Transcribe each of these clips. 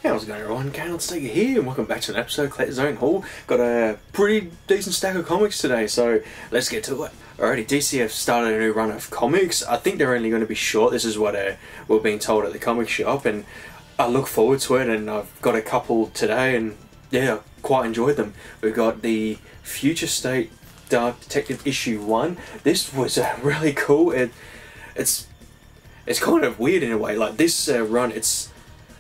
How's it going, everyone? Let's take it here, and welcome back to an episode of Collector's Zone Haul. Got a pretty decent stack of comics today, so let's get to it. Alrighty, DC have started a new run of comics. I think they're only going to be short. This is what we're being told at the comic shop, and I look forward to it. And I've got a couple today, and yeah, I quite enjoyed them. We've got the Future State Dark Detective issue 1. This was really cool. It's kind of weird in a way. Like this run, it's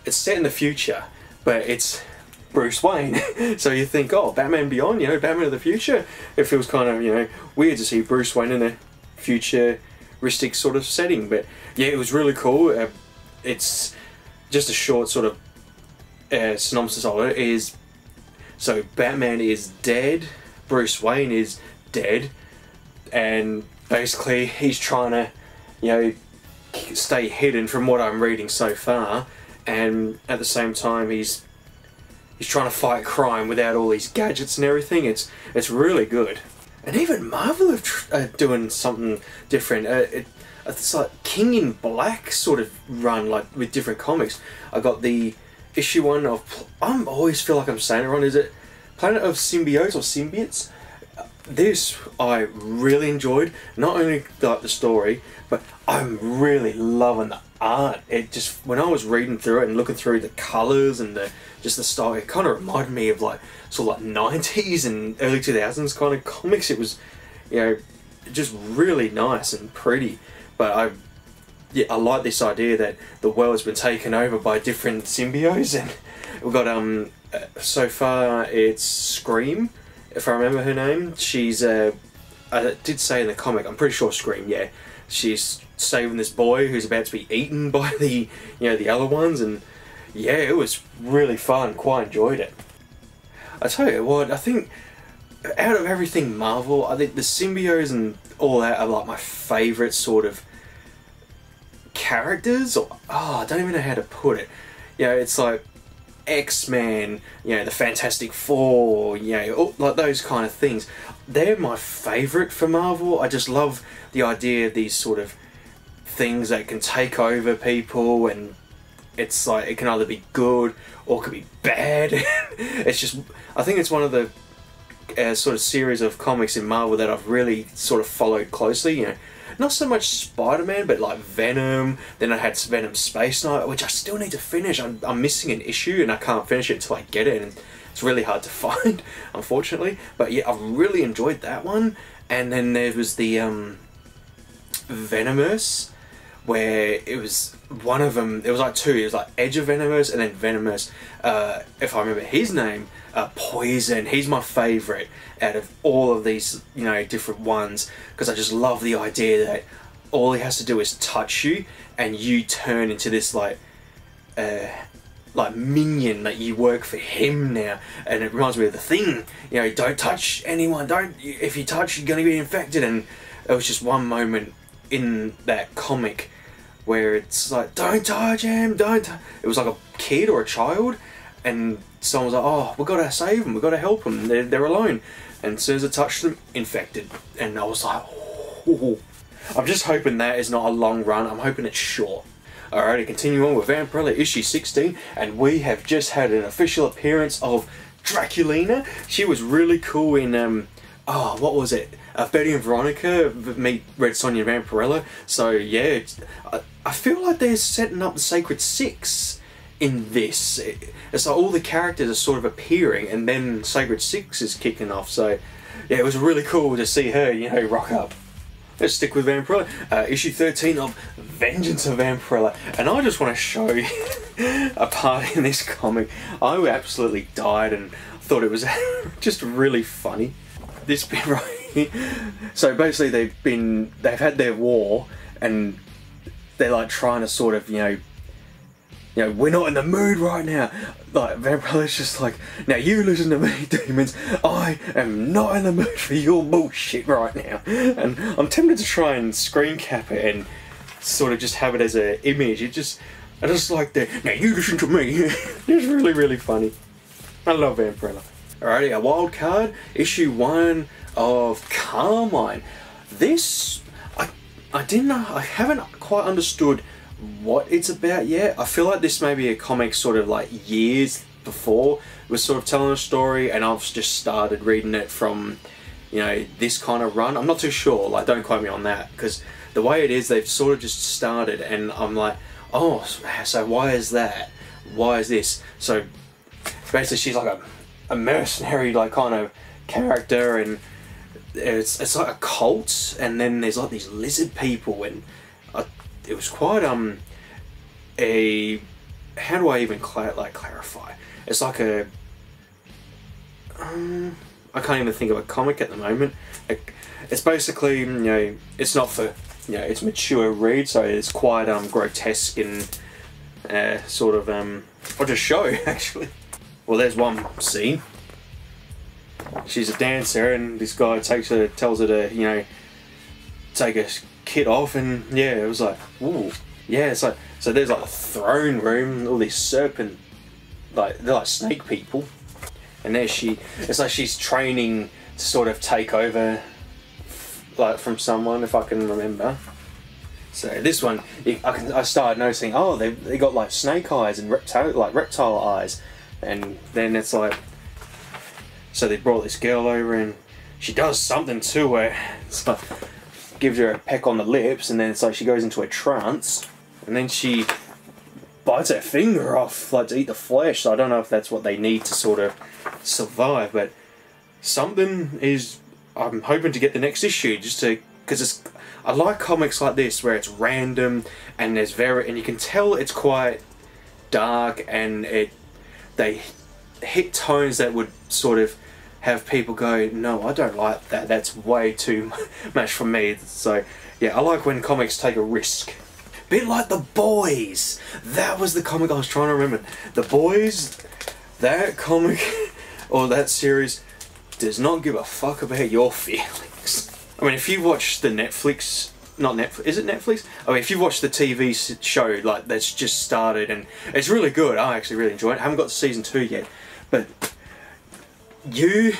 set in the future, but it's Bruce Wayne. So you think, oh, Batman Beyond, you know, Batman of the future. It feels kind of, you know, weird to see Bruce Wayne in a futuristic sort of setting. But yeah, it was really cool. It's just a short sort of synopsis of it is, so Batman is dead, Bruce Wayne is dead, and basically he's trying to, you know, stay hidden from what I'm reading so far. And at the same time he's trying to fight crime without all these gadgets and everything. It's really good. And even Marvel are doing something different. It's like King in Black sort of run, like with different comics. I got the issue 1 of, I always feel like I'm saying it wrong, is it Planet of Symbiotes or Symbiotes? This I really enjoyed. Not only like the story, but I'm really loving the art. It just, when I was reading through it and looking through the colours and just the style, it kind of reminded me of like sort of like 90s and early 2000s kind of comics. It was, you know, just really nice and pretty. But I like this idea that the world's been taken over by different symbiotes, and we've got so far it's Scream, if I remember her name. She's I did say in the comic, I'm pretty sure Scream, yeah. She's saving this boy who's about to be eaten by the, you know, the other ones, and yeah, it was really fun. Quite enjoyed it. I tell you what, I think out of everything Marvel, I think the symbiotes and all that are like my favourite sort of characters. Or I don't even know how to put it. You know, it's like X-Men, you know, the Fantastic Four, you know, like those kind of things. They're my favourite for Marvel. I just love the idea of these sort of things that can take over people, and it's like it can either be good or it could be bad. It's just, I think it's one of the sort of series of comics in Marvel that I've really sort of followed closely. You know, not so much Spider-Man, but like Venom. Then I had Venom Space Knight, which I still need to finish. I'm missing an issue and I can't finish it until I get it, and it's really hard to find, unfortunately. But yeah, I've really enjoyed that one. And then there was the Venomverse, where it was one of them, there was like two, it was like Edge of Venomverse and then Venomverse, if I remember his name, Poison. He's my favourite out of all of these, you know, different ones, because I just love the idea that all he has to do is touch you and you turn into this like minion, that you work for him now. And it reminds me of The Thing, you know, don't touch anyone, if you touch you're going to be infected. And it was just one moment in that comic where it's like, don't touch him, it was like a kid or a child, and someone was like, oh, we've got to save them, we've got to help them, they're alone. And as soon as I touched them, infected. And I was like, oh. I'm just hoping that is not a long run, I'm hoping it's short. Alrighty, continue on with Vampirella issue 16, and we have just had an official appearance of Draculina. She was really cool in, what was it? Betty and Veronica meet Red Sonja and Vampirella. So yeah, I feel like they're setting up the Sacred Six in this. It's like all the characters are sort of appearing, and then Sacred Six is kicking off. So yeah, it was really cool to see her, you know, rock up. Let's stick with Vampirella. Issue 13 of Vengeance of Vampirella. And I just want to show you a part in this comic. I absolutely died and thought it was just really funny. This bit right here. So basically they've had their war, and they're like trying to sort of, you know, we're not in the mood right now. Like Vampirella's just like, now you listen to me, demons, I am not in the mood for your bullshit right now. And I'm tempted to try and screen cap it and sort of just have it as an image. I just like the, now you listen to me. It's really, really funny. I love Vampirella. Alrighty, a wild card, issue 1 of Carmine. This, I haven't quite understood what it's about yet. I feel like this may be a comic sort of like years before it was sort of telling a story, and I've just started reading it from, you know, this kind of run. I'm not too sure, like don't quote me on that, because the way it is, they've sort of just started and I'm like, oh, so why is that? Why is this? So basically she's like a mercenary like kind of character, and it's like a cult, and then there's like these lizard people, and it was quite a, how do I even clarify? It's like a I can't even think of a comic at the moment. It's basically, you know, it's not for, you know, it's mature read, so it's quite grotesque and sort of I'll just show actually. Well, there's one scene. She's a dancer, and this guy tells her to, you know, take her kit off, and yeah, it was like, ooh, yeah, it's like, so there's like a throne room, all these serpent, like they're like snake people, and there it's like she's training to sort of take over, like from someone, if I can remember. So this one, I started noticing, oh, they got like snake eyes and reptile eyes, and then it's like, so they brought this girl over and she does something to her. It's like, gives her a peck on the lips, and then it's like she goes into a trance, and then she bites her finger off, like to eat the flesh. So I don't know if that's what they need to sort of survive, but something is, I'm hoping to get the next issue, just to, because I like comics like this where it's random and and you can tell it's quite dark, and they hit tones that would sort of have people go, no, I don't like that, that's way too much for me. So yeah, I like when comics take a risk. Bit like The Boys. That was the comic I was trying to remember. The Boys, that comic or that series does not give a fuck about your feelings. I mean, if you watch the Netflix, not Netflix, is it Netflix? I mean, if you watch the TV show like that's just started, and it's really good, I actually really enjoy it. I haven't got to season 2 yet, but you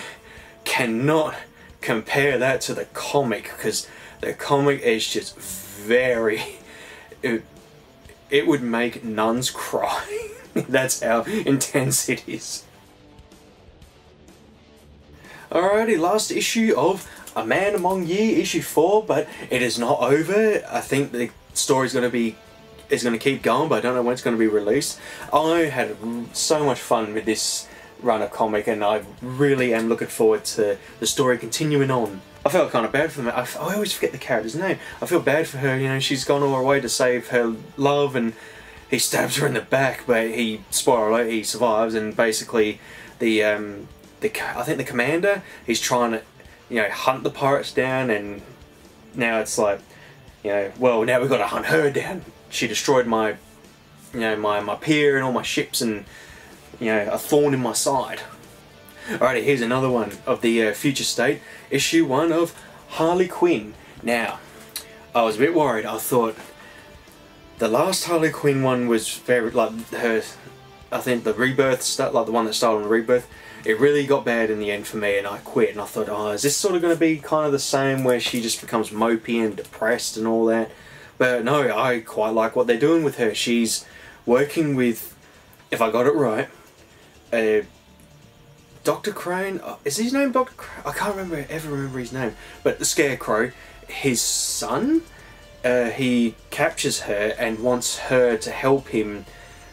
cannot compare that to the comic, because the comic is just very, it would make nuns cry. That's how intense it is. Alrighty, last issue of A Man Among Ye, issue 4, but it is not over. I think the story's going to keep going, but I don't know when it's going to be released. I had so much fun with this run of comic, and I really am looking forward to the story continuing on. I felt kind of bad for them. I always forget the character's name. I feel bad for her, you know, she's gone all her way to save her love, and he stabs her in the back, but spoiler alert, he survives, and basically I think the commander, he's trying to, you know, hunt the pirates down, and now it's like, you know, well, now we've got to hunt her down. She destroyed my, you know, my pier and all my ships, and, you know, a thorn in my side. Alrighty, here's another one of the Future State, issue 1 of Harley Quinn. Now, I was a bit worried. I thought the last Harley Quinn one was very, like, her, I think the Rebirth stuff, like the one that started on Rebirth, it really got bad in the end for me, and I quit, and I thought, oh, is this sort of going to be kind of the same, where she just becomes mopey and depressed and all that? But no, I quite like what they're doing with her. She's working with, if I got it right, Dr. Crane, is his name Dr. Crane? I can't ever remember his name, but the Scarecrow, his son, he captures her and wants her to help him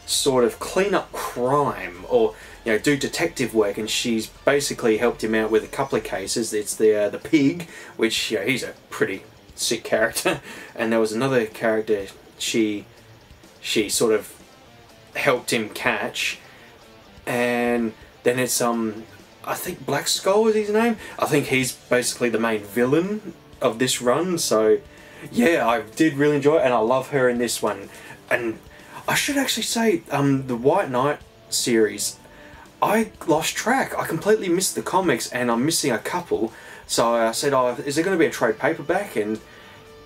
sort of clean up crime, or, you know, do detective work, and she's basically helped him out with a couple of cases. It's the pig, which, you know, he's a pretty sick character, and there was another character she sort of helped him catch, and then it's I think Black Skull is his name. I think he's basically the main villain of this run. So yeah, I did really enjoy it, and I love her in this one. And I should actually say, the White Knight series, I lost track. I completely missed the comics, and I'm missing a couple. So I said, oh, is there going to be a trade paperback? And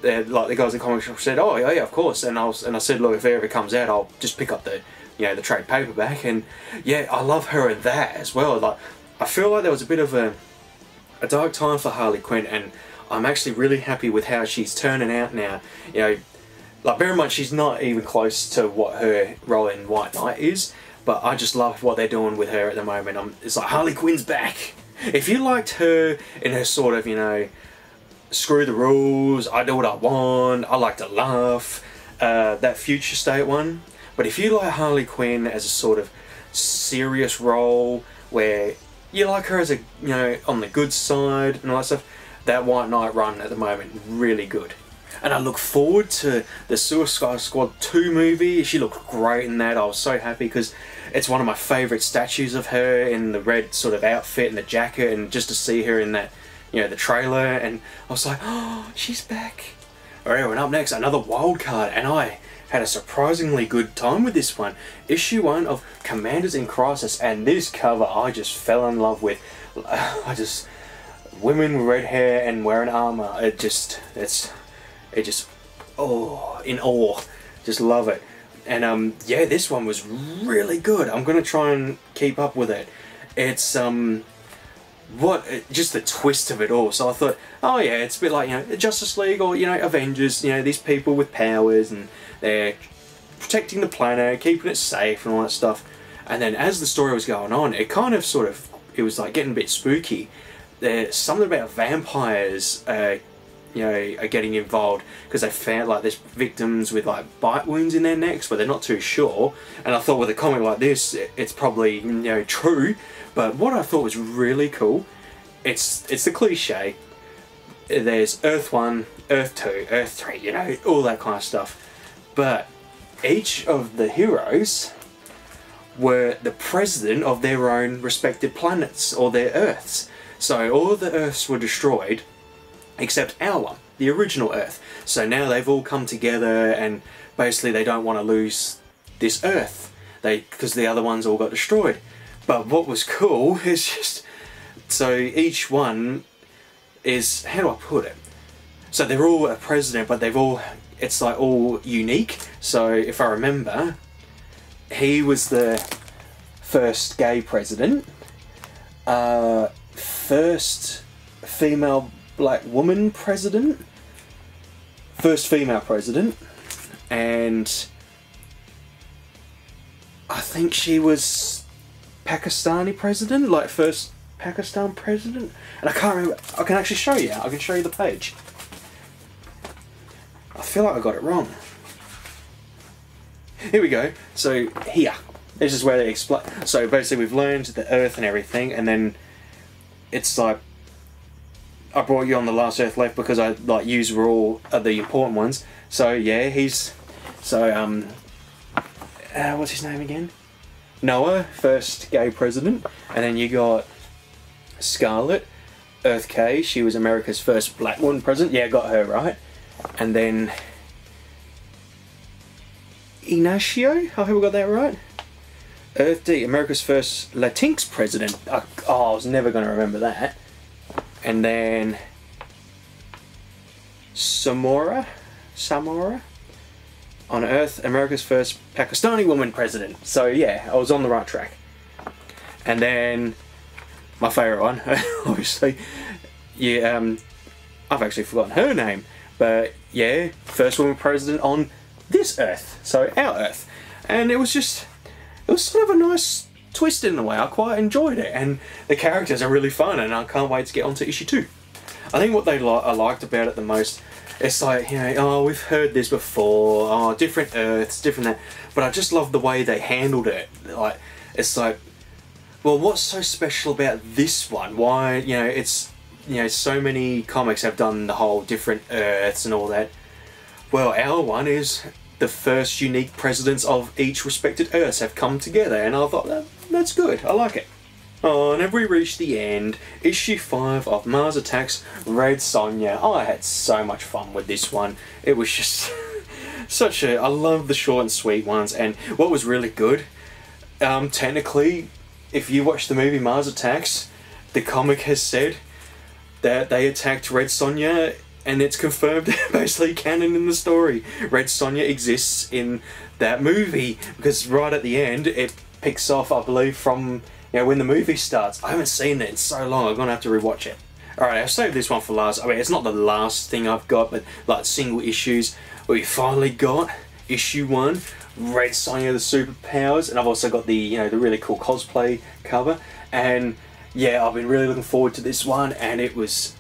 like the guys in the comic shop said, oh yeah, of course. And I said, look, if it ever comes out, I'll just pick up the, you know, the trade paperback. And yeah, I love her in that as well. Like, I feel like there was a bit of a dark time for Harley Quinn, and I'm actually really happy with how she's turning out now. You know, like, very much she's not even close to what her role in White Knight is, but I just love what they're doing with her at the moment. It's like Harley Quinn's back. If you liked her in her sort of, you know, screw the rules, I do what I want, I like to laugh, that future state one. But if you like Harley Quinn as a sort of serious role where you like her as a, you know, on the good side and all that stuff, that White Knight run at the moment, really good. And I look forward to the Suicide Squad 2 movie. She looked great in that. I was so happy because it's one of my favourite statues of her in the red sort of outfit and the jacket, and just to see her in that, you know, the trailer, and I was like, oh, she's back. Alright, and up next, another wild card, and I had a surprisingly good time with this one. Issue 1 of Commanders in Crisis, and this cover I just fell in love with. Women with red hair and wearing armour, oh, in awe. Just love it. And yeah, this one was really good. I'm gonna try and keep up with it. It's just the twist of it all. So I thought, oh yeah, it's a bit like, you know, Justice League or, you know, Avengers, you know, these people with powers and they're protecting the planet, keeping it safe and all that stuff. And then as the story was going on, it kind of sort of, it was like getting a bit spooky. There's something about vampires, you know, are getting involved because they found like there's victims with like bite wounds in their necks, but they're not too sure. And I thought with a comic like this, it's probably, you know, true. But what I thought was really cool, it's the cliche. There's Earth 1, Earth 2, Earth 3, you know, all that kind of stuff. But each of the heroes were the president of their own respective planets or their Earths. So all of the Earths were destroyed except our one, the original Earth. So now they've all come together and basically they don't want to lose this Earth because the other ones all got destroyed. But what was cool is just, so each one is, how do I put it? So they're all a president, but they've all, it's like all unique. So if I remember, he was the first gay president, first female black woman president, first female president, and I think she was Pakistani president, like first Pakistan president, and I can't remember. I can actually show you. I can show you the page. I feel like I got it wrong. Here we go. So here, this is where they explain. So basically, we've learned the Earth and everything, and then it's like I brought you on the last Earth left because I like use were all the important ones. So yeah, he's so what's his name again? Noah, first gay president, and then you got Scarlet, Earth K. She was America's first black woman president. Yeah, got her right. And then Ignacio, I hope I got that right. Earth D, America's first Latinx president. I was never going to remember that. And then Samora on Earth, America's first Pakistani woman president. So yeah, I was on the right track. And then my favourite one, obviously, yeah, I've actually forgotten her name, but yeah, first woman president on this Earth, so our Earth. And it was sort of a nice twist in a way. I quite enjoyed it, and the characters are really fun, and I can't wait to get onto issue 2. I think what I liked about it the most, it's like, you know, oh, we've heard this before, oh, different Earths, different that, but I just love the way they handled it. Like, it's like, well, what's so special about this one? Why, you know, it's, you know, so many comics have done the whole different Earths and all that. Well, our one is the first unique presidents of each respected Earths have come together, and I thought, that's good, I like it. Oh, and have we reached the end? Issue 5 of Mars Attacks Red Sonja. Oh, I had so much fun with this one. It was just I love the short and sweet ones, and what was really good, technically, if you watch the movie Mars Attacks, the comic has said that they attacked Red Sonja, and it's confirmed, basically canon in the story. Red Sonja exists in that movie, because right at the end, it picks off, I believe, from, you know, when the movie starts. I haven't seen it in so long, I'm going to have to rewatch it. Alright, I'll save this one for last. I mean, it's not the last thing I've got, but like single issues. we finally got issue 1, Red Sonja the Superpowers, and I've also got the the really cool cosplay cover. And yeah, I've been really looking forward to this one, and it was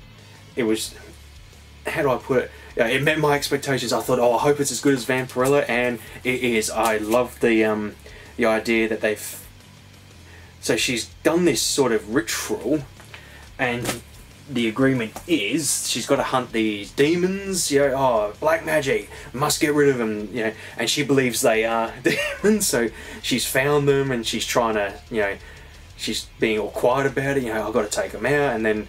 how do I put it? Yeah, it met my expectations. I thought, oh, I hope it's as good as Vampirella, and it is. I love the idea that so she's done this sort of ritual, and the agreement is she's got to hunt these demons, black magic, must get rid of them, and she believes they are demons, so she's found them, and she's trying to, she's being all quiet about it, I've got to take them out, and then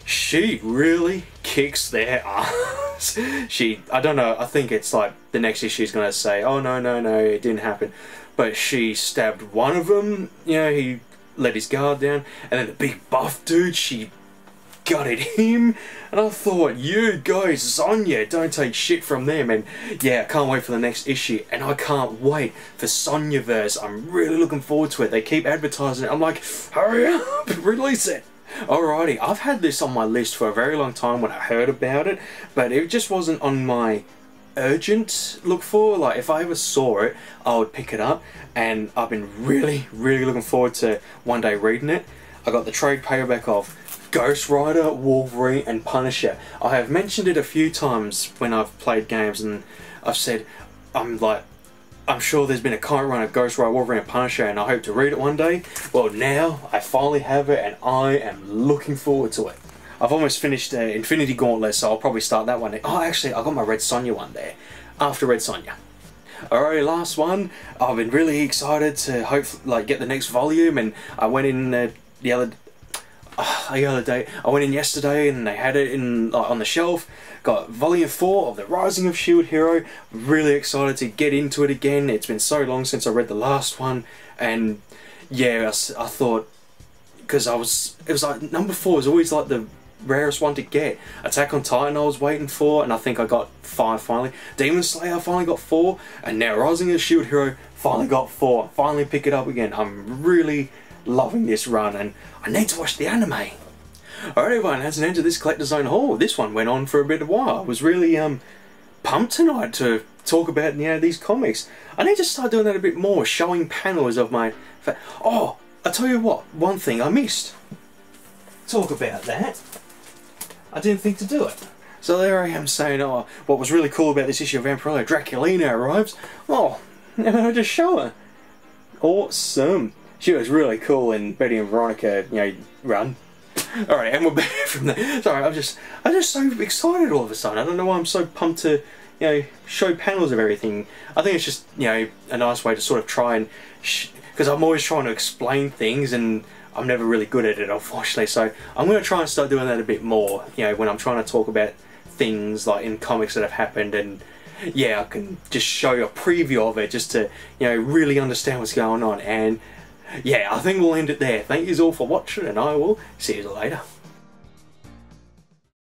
she really kicks their ass. I don't know, I think it's like the next issue is going to say, oh no, it didn't happen, but she stabbed one of them, he let his guard down, and then the big buff dude, she gutted him, and I thought, you guys, Sonja, don't take shit from them. And yeah, I can't wait for the next issue, and I can't wait for Sonjaverse. I'm really looking forward to it. They keep advertising it. I'm like, hurry up, release it. Alrighty, I've had this on my list for a very long time when I heard about it, but it just wasn't on my urgent look for. Like, if I ever saw it, I would pick it up, and I've been really looking forward to one day reading it. I got the trade paperback of Ghost Rider, Wolverine and Punisher. I have mentioned it a few times when I've played games, and I've said I'm sure there's been a current run of Ghost Rider, Wolverine and Punisher, and I hope to read it one day. Well, now I finally have it, and I am looking forward to it. I've almost finished Infinity Gauntlet, so I'll probably start that one. Oh, actually, I got my Red Sonja one there after Red Sonja. Alright, last one. I've been really excited to get the next volume, and I went in the other day. I went in yesterday, and they had it in on the shelf. Got volume 4 of the Rising of Shield Hero. Really excited to get into it again. It's been so long since I read the last one, and yeah, I thought, because it was like number 4 was always like the rarest one to get. Attack on Titan I was waiting for, and I think I got 5 finally. Demon Slayer I finally got 4, and now Rising of the Shield Hero finally got 4. Finally pick it up again. I'm really loving this run, and I need to watch the anime. Alright everyone, that's an end to this Collector Zone haul. This one went on for a bit of a while. I was really pumped tonight to talk about these comics. I need to start doing that a bit more, showing panels of my... Oh, I tell you what, one thing I missed. Talk about that. I didn't think to do it. So there I am saying, oh, what was really cool about this issue of Vampirella, Draculina arrives. Oh, I just show her. Awesome. She was really cool in Betty and Veronica, run. Alright, and we're back from there. Sorry, I'm just so excited all of a sudden. I don't know why I'm so pumped to, show panels of everything. I think it's just, a nice way to sort of try and, because I'm always trying to explain things, and I'm never really good at it, unfortunately. So I'm going to try and start doing that a bit more, when I'm trying to talk about things like in comics that have happened, and yeah, I can just show you a preview of it just to, really understand what's going on. And yeah, I think we'll end it there. Thank you all for watching, and I will see you later.